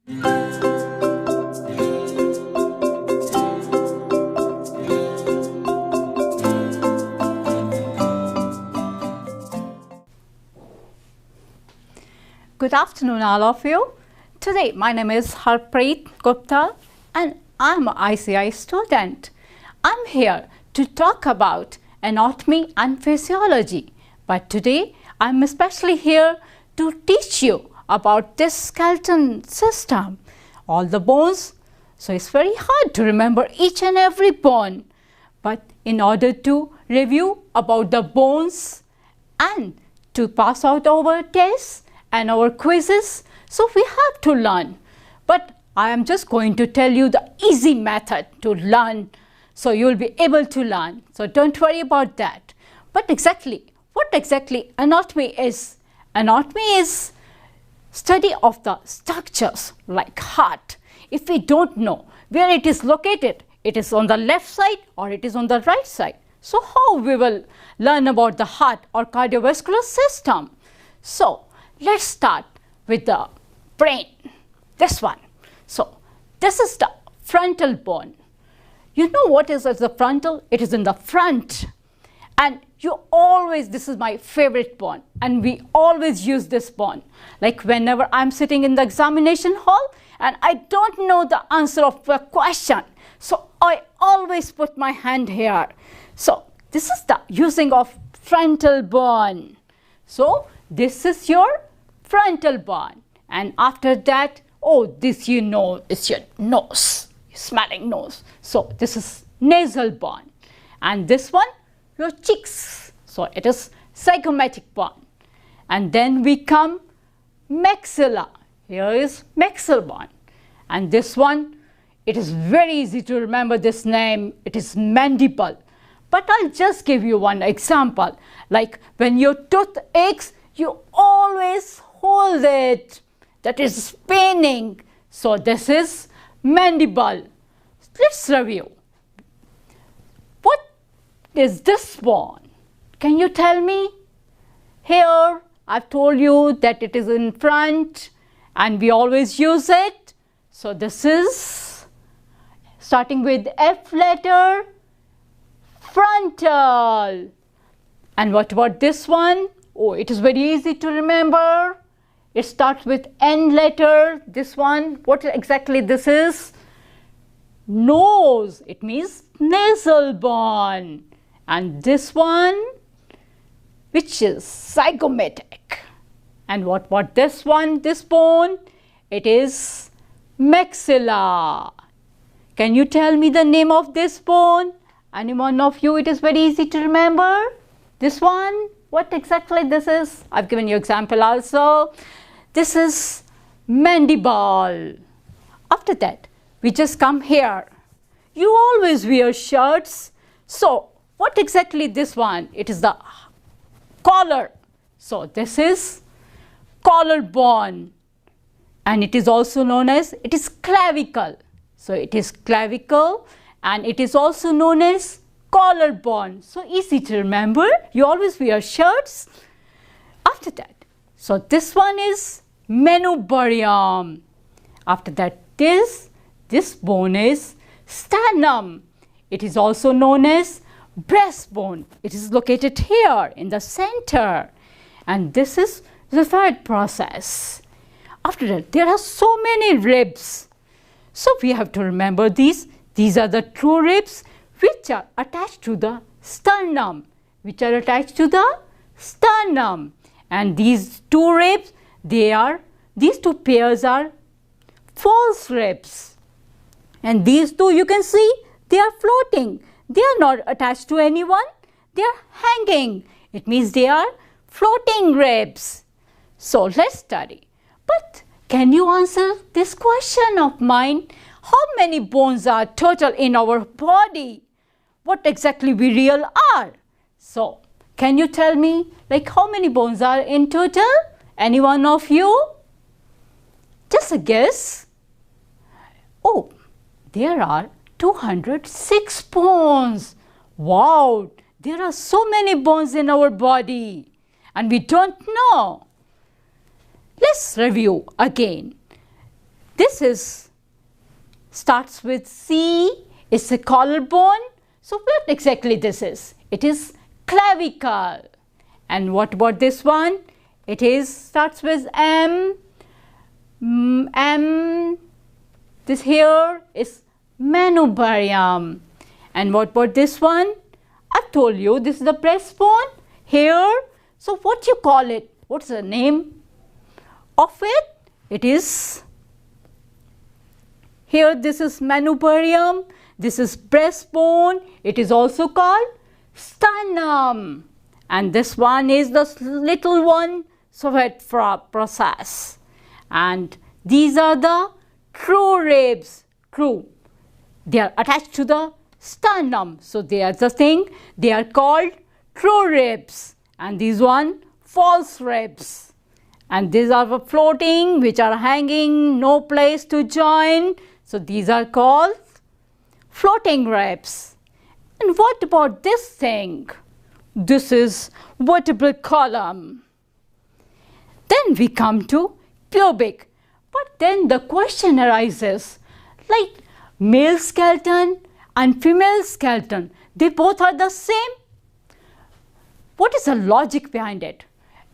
Good afternoon, all of you. Today, my name is Harpreet Gupta and I'm an ICI student. I'm here to talk about anatomy and physiology. But today, I'm especially here to teach you about this skeleton system, all the bones. So it's very hard to remember each and every bone. But in order to review about the bones and to pass out our tests and our quizzes, so we have to learn. But I am just going to tell you the easy method to learn, so you will be able to learn. So don't worry about that. But what exactly anatomy is? Anatomy is study of the structures like heart. If we don't know where it is located, it is on the left side or it is on the right side. So how we will learn about the heart or cardiovascular system? So let's start with the brain, this one. So this is the frontal bone. You know what is the frontal? It is in the front. And this is my favorite bone, and we always use this bone. Like whenever I'm sitting in the examination hall and I don't know the answer of a question, so I always put my hand here. So this is the using of frontal bone. So this is your frontal bone. And after that, this you know is your nose, smelling nose. So this is nasal bone. And this one, your cheeks. So it is zygomatic bone. And then we come maxilla. Here is maxillary bone. And this one, it is very easy to remember this name. It is mandible. But I'll just give you one example. Like when your tooth aches, you always hold it. That is paining. So this is mandible. Let's review. What is this bone? Can you tell me? Here I've told you that it is in front and we always use it. So this is starting with F letter, frontal. And what about this one? It is very easy to remember. It starts with N letter. This one, what exactly this is? Nose. It means nasal bone. And this one, which is zygomatic. And what this one, this bone? It is maxilla. Can you tell me the name of this bone? Anyone of you, it is very easy to remember. This one, what exactly this is? I've given you example also. This is mandible. After that, we just come here. You always wear shirts. So what exactly this one? It is the collar. So this is collarbone. And it is also known as, it is clavicle. So it is clavicle and it is also known as collarbone. So easy to remember. You always wear shirts. After that, so this one is manubrium. After that, this bone is sternum. It is also known as breastbone. It is located here in the center. And this is the third process. After that, there are so many ribs. So we have to remember these. These are the true ribs which are attached to the sternum. And these two ribs, these two pairs are false ribs. And these two, you can see, they are floating. They are not attached to anyone. They are hanging. It means they are floating ribs. So let's study. But can you answer this question of mine? How many bones are total in our body? What exactly we real are? So can you tell me like how many bones are in total? Any one of you? Just a guess. There are 206 bones. Wow, there are so many bones in our body and we don't know. Let's review again. This is starts with C. It's a collarbone. So what exactly this is? It is clavicle. And what about this one? It is starts with M. This here is manubrium. And what about this one? I told you this is the breastbone here. So what you call it? What's the name of it? It is here. This is manubrium. This is breastbone. It is also called sternum. And this one is the little one, Sweat process. And these are the true ribs. True. They are attached to the sternum. So they are the thing. They are called true ribs. And these one false ribs. And these are the floating, which are hanging, no place to join. So these are called floating ribs. And what about this thing? This is vertebral column. Then we come to pubic. But then the question arises, like male skeleton and female skeleton, they both are the same. What is the logic behind it?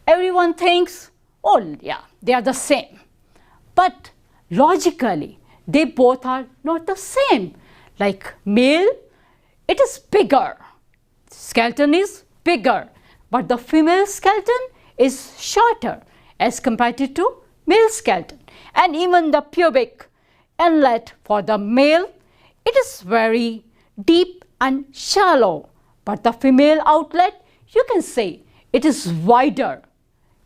Everyone thinks, oh yeah, they are the same. But logically, they both are not the same. Like male, it is bigger. Skeleton is bigger. But the female skeleton is shorter as compared to male skeleton. And even the pubic inlet for the male, it is very deep and shallow. But the female outlet, you can say it is wider.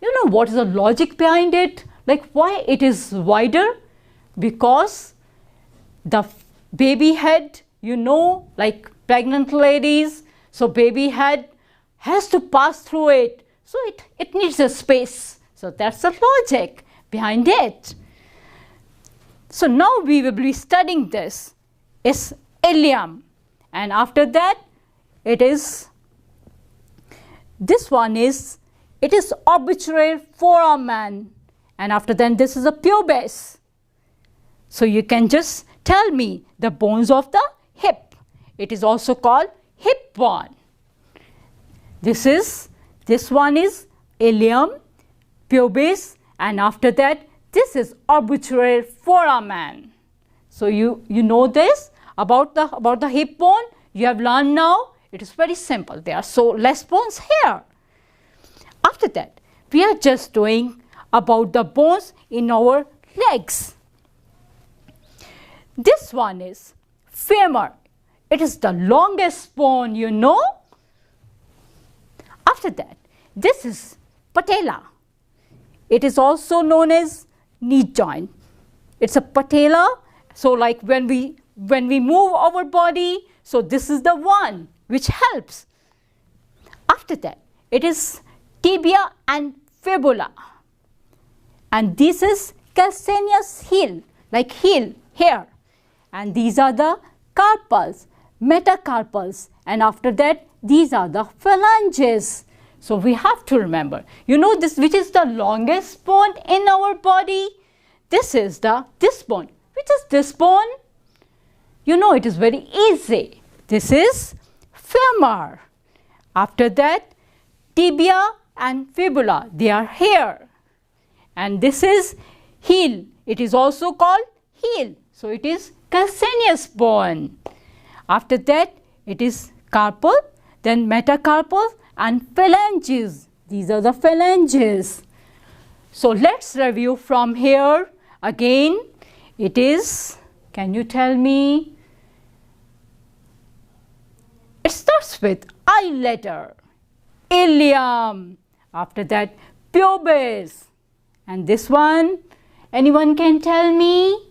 You know what is the logic behind it? Like why it is wider? Because the baby head, you know, like pregnant ladies, so baby head has to pass through it. So it needs a space. So that's the logic behind it. So now we will be studying this. It's ilium. And after that, it is, this one is, it is obturator foramen. And after that, this is a pubis. So you can just tell me the bones of the hip. It is also called hip bone. This one is ilium, pubis, and after that, this is obturator foramen. So you know this about the hip bone. You have learned now. It is very simple. There are so less bones here. After that, we are just doing about the bones in our legs. This one is femur. It is the longest bone, you know. After that, this is patella. It is also known as knee joint. It's a patella. So like when we move our body, so this is the one which helps. After that, it is tibia and fibula. And this is calcaneus heel, like heel here. And these are the carpals, metacarpals. And after that, these are the phalanges. So we have to remember, you know this, which is the longest bone in our body? This is this bone. Which is this bone? You know, it is very easy. This is femur. After that, tibia and fibula, they are here. And this is heel. It is also called heel. So it is calcaneus bone. After that, it is carpal, then metacarpal and phalanges. These are the phalanges. So let's review from here again. It is, can you tell me? It starts with I letter, ilium. After that, pubis. And this one, anyone can tell me?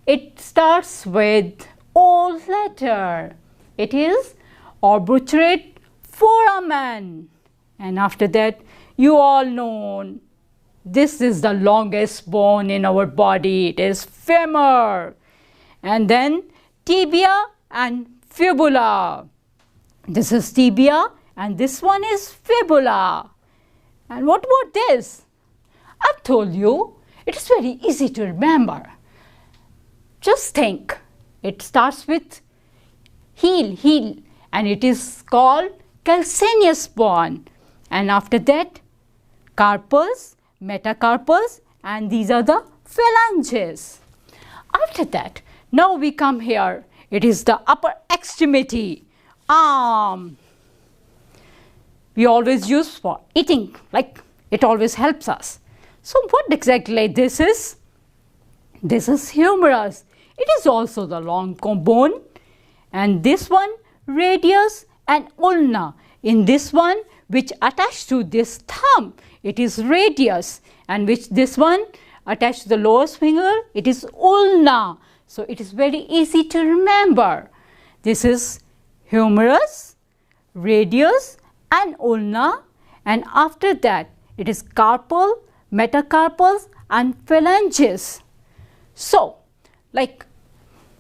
It starts with O letter. It is obturator foramen. And after that, you all know, this is the longest bone in our body. It is femur. And then tibia and fibula. This is tibia and this one is fibula. And what about this? I told you, it is very easy to remember. Just think, it starts with heel, and it is called calcaneus bone. And after that, carpus, metacarpus, and these are the phalanges. After that, now we come here. It is the upper extremity, arm. We always use for eating, like it always helps us. So what exactly this is? This is humerus. It is also the long bone, and this one radius and ulna. In this one, which attached to this thumb, it is radius, and which this one attached to the lower finger, it is ulna. So it is very easy to remember. This is humerus, radius and ulna, and after that it is carpal, metacarpals and phalanges. So, like,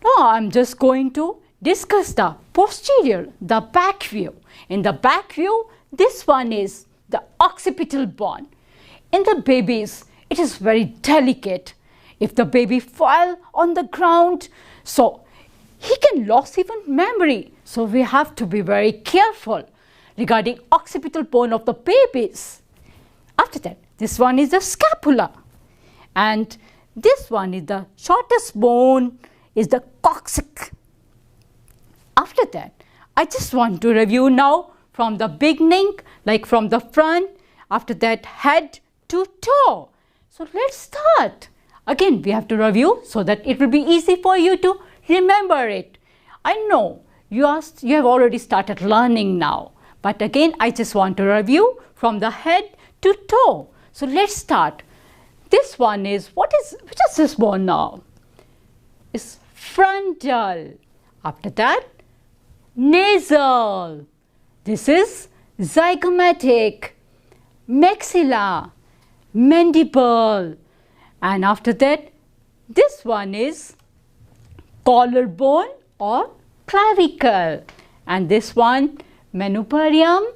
now I am just going to discuss the posterior, the back view. In the back view, this one is the occipital bone. In the babies, it is very delicate. If the baby fall on the ground, so he can lose even memory. So we have to be very careful regarding occipital bone of the babies. After that, this one is the scapula, and this one is the shortest bone, is the coccyx. After that, I just want to review now from the beginning, like from the front, after that head to toe. So let's start. Again, we have to review so that it will be easy for you to remember it. I know you have already started learning now, but again, I just want to review from the head to toe. So let's start. This one is, which is this bone now? It's frontal. After that, nasal. This is zygomatic, maxilla, mandible, and after that, this one is collarbone or clavicle, and this one manubrium,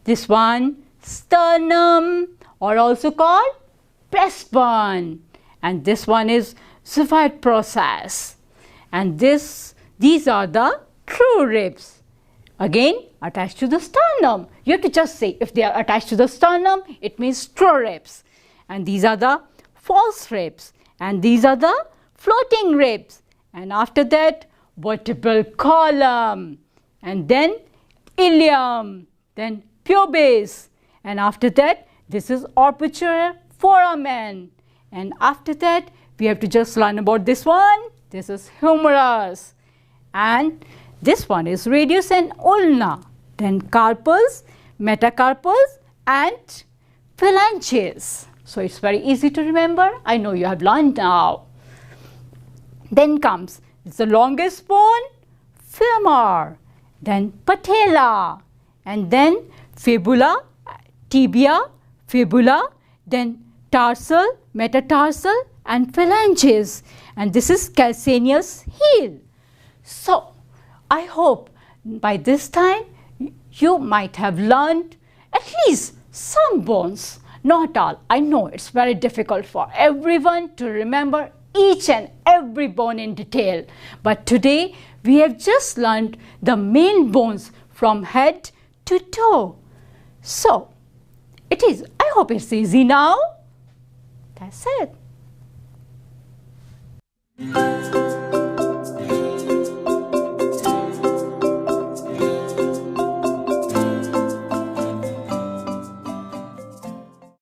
this one sternum, or also called breastbone, and this one is xiphoid process, and these are the true ribs, again attached to the sternum. You have to just say if they are attached to the sternum, it means true ribs, and these are the false ribs, and these are the floating ribs, and after that vertebral column, and then ilium, then pubis, and after that this is orbicular foramen, and after that we have to just learn about this one. This is humerus, and this one is radius and ulna, then carpals, metacarpals and phalanges. So it's very easy to remember. I know you have learned now. Then comes, it's the longest bone, femur, then patella, and then fibula, tibia, fibula, then tarsal, metatarsal and phalanges, and this is calcaneus heel. So I hope by this time you might have learned at least some bones, not all. I know it's very difficult for everyone to remember each and every bone in detail, but today we have just learned the main bones from head to toe. So I hope it's easy now. That's it.